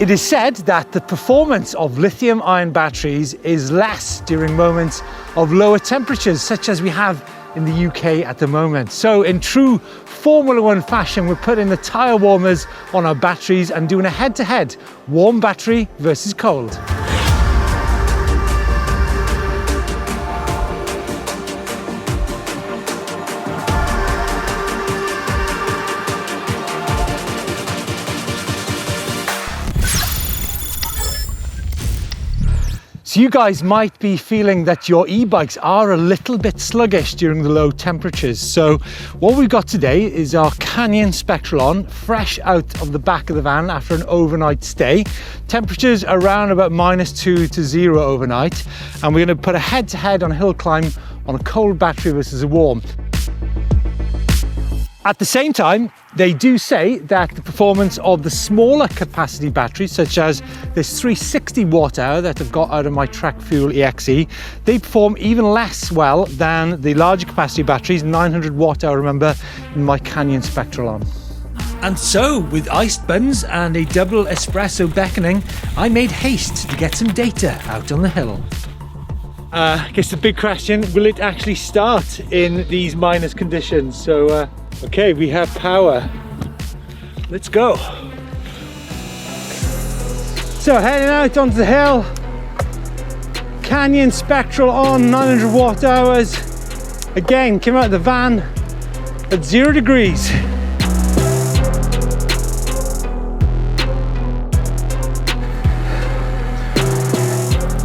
It is said that the performance of lithium-ion batteries is less during moments of lower temperatures, such as we have in the UK at the moment. So in true Formula One fashion, we're putting the tyre warmers on our batteries and doing a head-to-head warm battery versus cold. So you guys might be feeling that your e-bikes are a little bit sluggish during the low temperatures. So what we've got today is our Canyon Spectral on, fresh out of the back of the van after an overnight stay. Temperatures around about -2 to 0 overnight. And we're going to put a head-to-head on a hill climb on a cold battery versus a warm. At the same time, they do say that the performance of the smaller capacity batteries, such as this 360 watt hour that I've got out of my Track Fuel EXE, they perform even less well than the larger capacity batteries, 900 watt hour, remember, in my Canyon Spectral on. And so, with iced buns and a double espresso beckoning, I made haste to get some data out on the hill. I guess the big question, will it actually start in these minus conditions? So, okay, we have power. Let's go. So heading out onto the hill. Canyon Spectral on, 900 watt hours. Again, came out of the van at 0 degrees.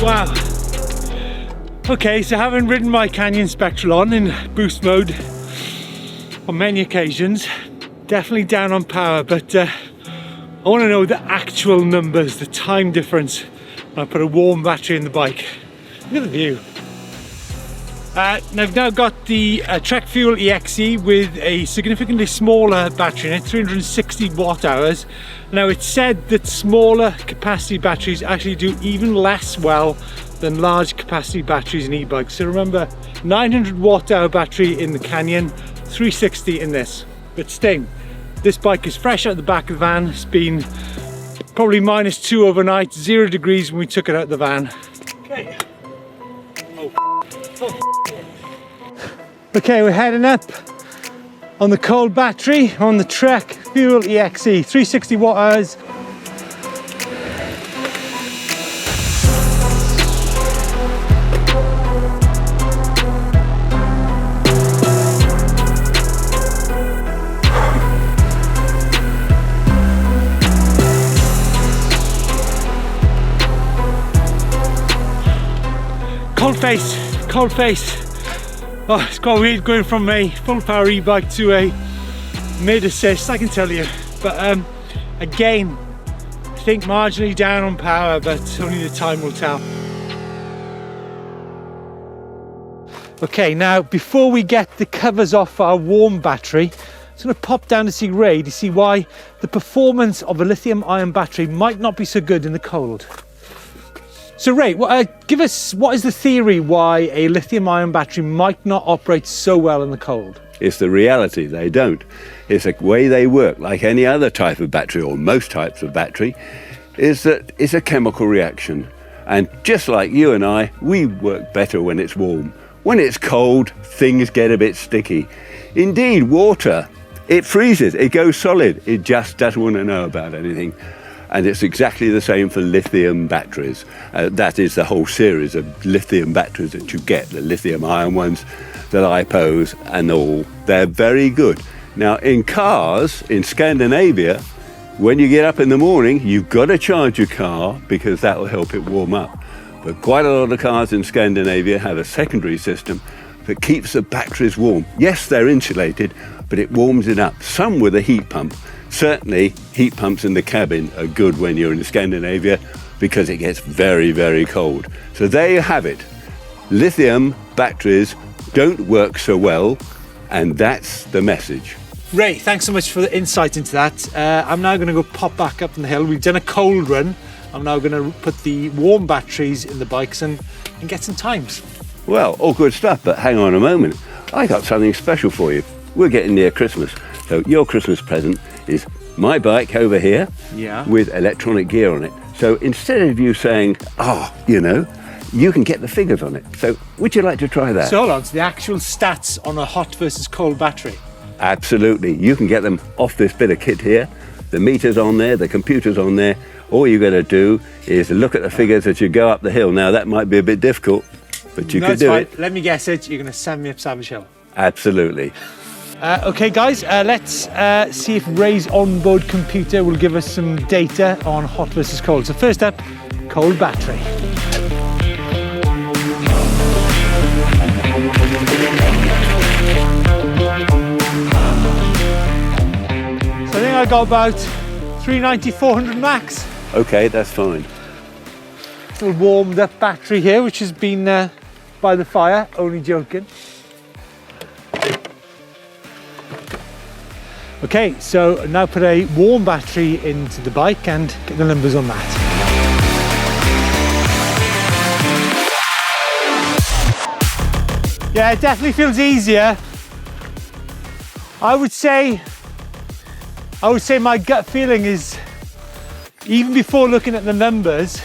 Wow. Okay, so having ridden my Canyon Spectral on in boost mode on many occasions, definitely down on power, but I want to know the actual numbers, the time difference when I put a warm battery in the bike. Look at the view. I've now got the Track Fuel EXE with a significantly smaller battery in it, 360 watt hours. Now it's said that smaller capacity batteries actually do even less well than large capacity batteries in e-bikes. So remember, 900 watt hour battery in the Canyon, 360 in this. But sting, this bike is fresh out the back of the van. It's been probably -2 overnight, 0 degrees when we took it out of the van. Okay. Okay, we're heading up on the cold battery on the Track Fuel EXE, 360 watt hours. Cold face. Oh, it's quite weird going from a full power e-bike to a mid assist, I can tell you. But again, I think marginally down on power, but only the time will tell. Okay, now before we get the covers off our warm battery, I'm just going to pop down to see Ray to see why the performance of a lithium-ion battery might not be so good in the cold. So Ray, give us, what is the theory why a lithium-ion battery might not operate so well in the cold? It's the reality, they don't. It's the way they work, like any other type of battery, or most types of battery, is that it's a chemical reaction. And just like you and I, we work better when it's warm. When it's cold, things get a bit sticky. Indeed, water, it freezes, it goes solid, it just doesn't want to know about anything. And it's exactly the same for lithium batteries. That is the whole series of lithium batteries that you get, the lithium-ion ones, the LiPos and all. They're very good. Now, in cars in Scandinavia, when you get up in the morning, you've got to charge your car because that will help it warm up. But quite a lot of cars in Scandinavia have a secondary system that keeps the batteries warm. Yes, they're insulated, but it warms it up. Some with a heat pump. Certainly, heat pumps in the cabin are good when you're in Scandinavia because it gets very, very cold. So there you have it. Lithium batteries don't work so well, and that's the message. Ray, thanks so much for the insight into that. I'm now going to go pop back up on the hill. We've done a cold run. I'm now going to put the warm batteries in the bikes and get some times. Well, all good stuff, but hang on a moment. I got something special for you. We're getting near Christmas, so your Christmas present is my bike over here Yeah. with electronic gear on it. So instead of you saying, oh, you know, you can get the figures on it. So would you like to try that? So hold on, so the actual stats on a hot versus cold battery. Absolutely. You can get them off this bit of kit here. The meter's on there, the computer's on there. All you got to do is look at the figures as you go up the hill. Now that might be a bit difficult, but you can do it. Let me guess it, you're going to send me up Savage Hill. Absolutely. Okay guys, let's see if Ray's onboard computer will give us some data on hot versus cold. So first up, cold battery. So I think I got about 390, 400 max. Okay, that's fine. Little warmed up battery here, which has been by the fire, only joking. Okay, so now put a warm battery into the bike and get the numbers on that. Yeah, it definitely feels easier. I would say my gut feeling is, even before looking at the numbers,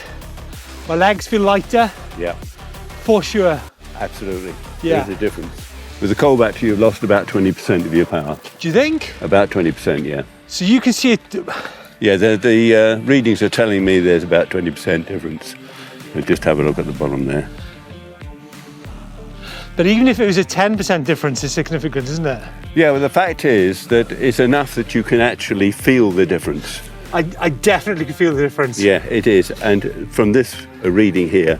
my legs feel lighter. Yeah. For sure. Absolutely. Yeah. There's a difference. With the cold battery, you've lost about 20% of your power. Do you think? About 20%, yeah. So you can see it. Yeah, the readings are telling me there's about 20% difference. So just have a look at the bottom there. But even if it was a 10% difference, it's significant, isn't it? Yeah, well, the fact is that it's enough that you can actually feel the difference. I definitely can feel the difference. Yeah, it is. And from this reading here,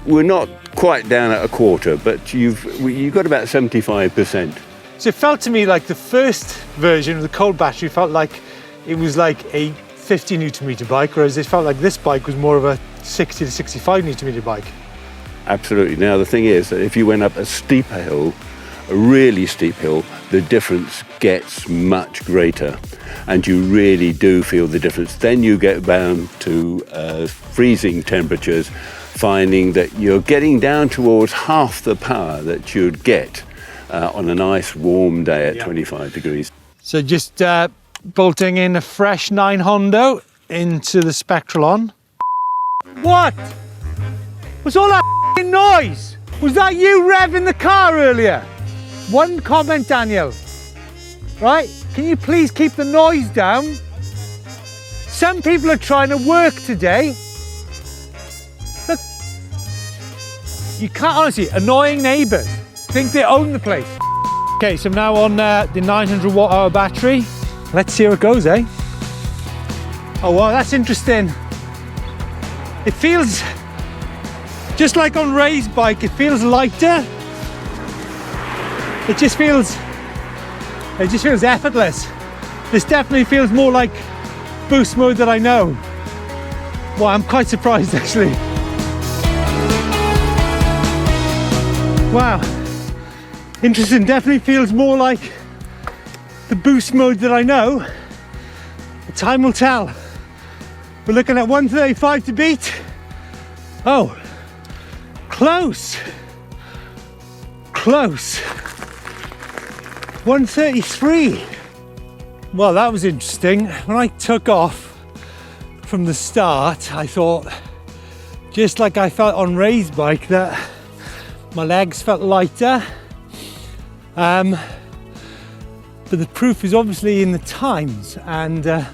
we're not quite down at a quarter, but you've got about 75%. So it felt to me like the first version of the cold battery felt like it was like a 50 Newton meter bike, whereas it felt like this bike was more of a 60 to 65 Newton meter bike. Absolutely. Now, the thing is that if you went up a steeper hill, a really steep hill, the difference gets much greater. And you really do feel the difference. Then you get down to freezing temperatures, finding that you're getting down towards half the power that you'd get on a nice warm day at 25 degrees. So just bolting in a fresh 9 Hondo into the Spectralon. What? What's all that noise? Was that you revving the car earlier? One comment, Daniel. Right? Can you please keep the noise down? Some people are trying to work today. Look, you can't, honestly, annoying neighbours think they own the place. Okay, so I'm now on the 900 watt hour battery. Let's see how it goes, eh? Oh wow, that's interesting. It feels, just like on Ray's bike, it feels lighter. It just feels effortless. This definitely feels more like boost mode that I know. Well, I'm quite surprised actually. Wow, interesting, definitely feels more like the boost mode that I know. But time will tell. We're looking at 135 to beat. Oh, close. Close. 133. Well, that was interesting. When I took off from the start, I thought, just like I felt on Ray's bike, that my legs felt lighter. But the proof is obviously in the times, and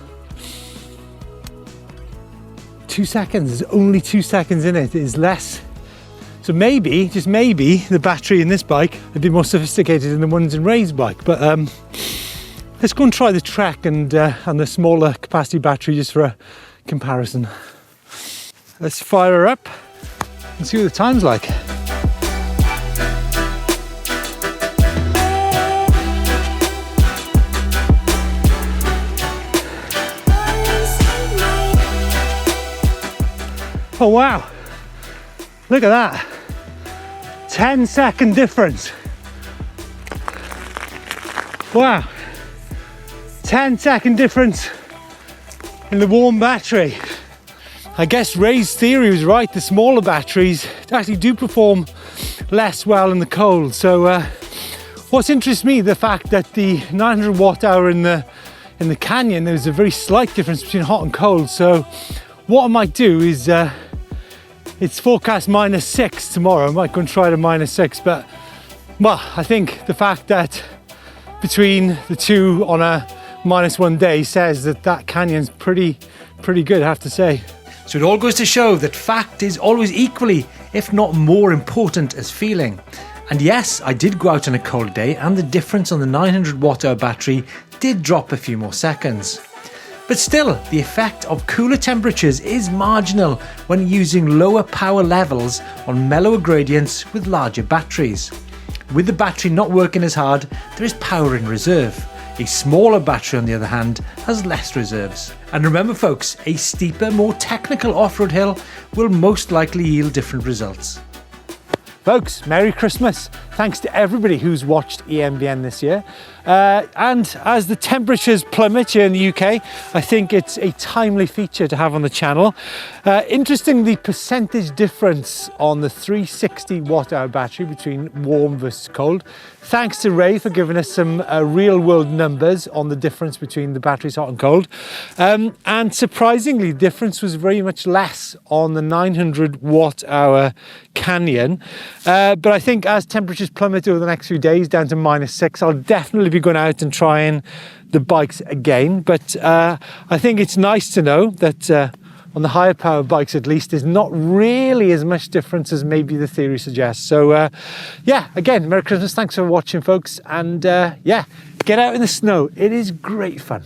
2 seconds, there's only 2 seconds in it, is less. So maybe, just maybe, the battery in this bike would be more sophisticated than the ones in Ray's bike. But let's go and try the Trek and the smaller capacity battery just for a comparison. Let's fire her up and see what the time's like. Oh wow, look at that, 10-second difference. Wow, 10-second difference in the warm battery. I guess Ray's theory was right, the smaller batteries actually do perform less well in the cold. So what's interests me, the fact that the 900 watt hour in the in the canyon, there's a very slight difference between hot and cold. So what I might do is, it's forecast -6 tomorrow. I might go and try to -6, but well, I think the fact that between the two on a -1 day says that that canyon's pretty good, I have to say. So it all goes to show that fact is always equally, if not more important as feeling. And yes, I did go out on a cold day and the difference on the 900 watt-hour battery did drop a few more seconds. But still, the effect of cooler temperatures is marginal when using lower power levels on mellower gradients with larger batteries. With the battery not working as hard, there is power in reserve. A smaller battery, on the other hand, has less reserves. And remember folks, a steeper, more technical off-road hill will most likely yield different results. Folks, Merry Christmas. Thanks to everybody who's watched EMBN this year. And as the temperatures plummet here in the UK, I think it's a timely feature to have on the channel. Interesting, the percentage difference on the 360 watt-hour battery between warm versus cold. Thanks to Ray for giving us some real-world numbers on the difference between the batteries hot and cold. And surprisingly, the difference was very much less on the 900 watt-hour Canyon. But I think as temperatures plummet over the next few days down to -6, I'll definitely be going out and trying the bikes again. But I think it's nice to know that on the higher power bikes at least, there's not really as much difference as maybe the theory suggests. So yeah, again, Merry Christmas, thanks for watching folks, and yeah, get out in the snow, it is great fun.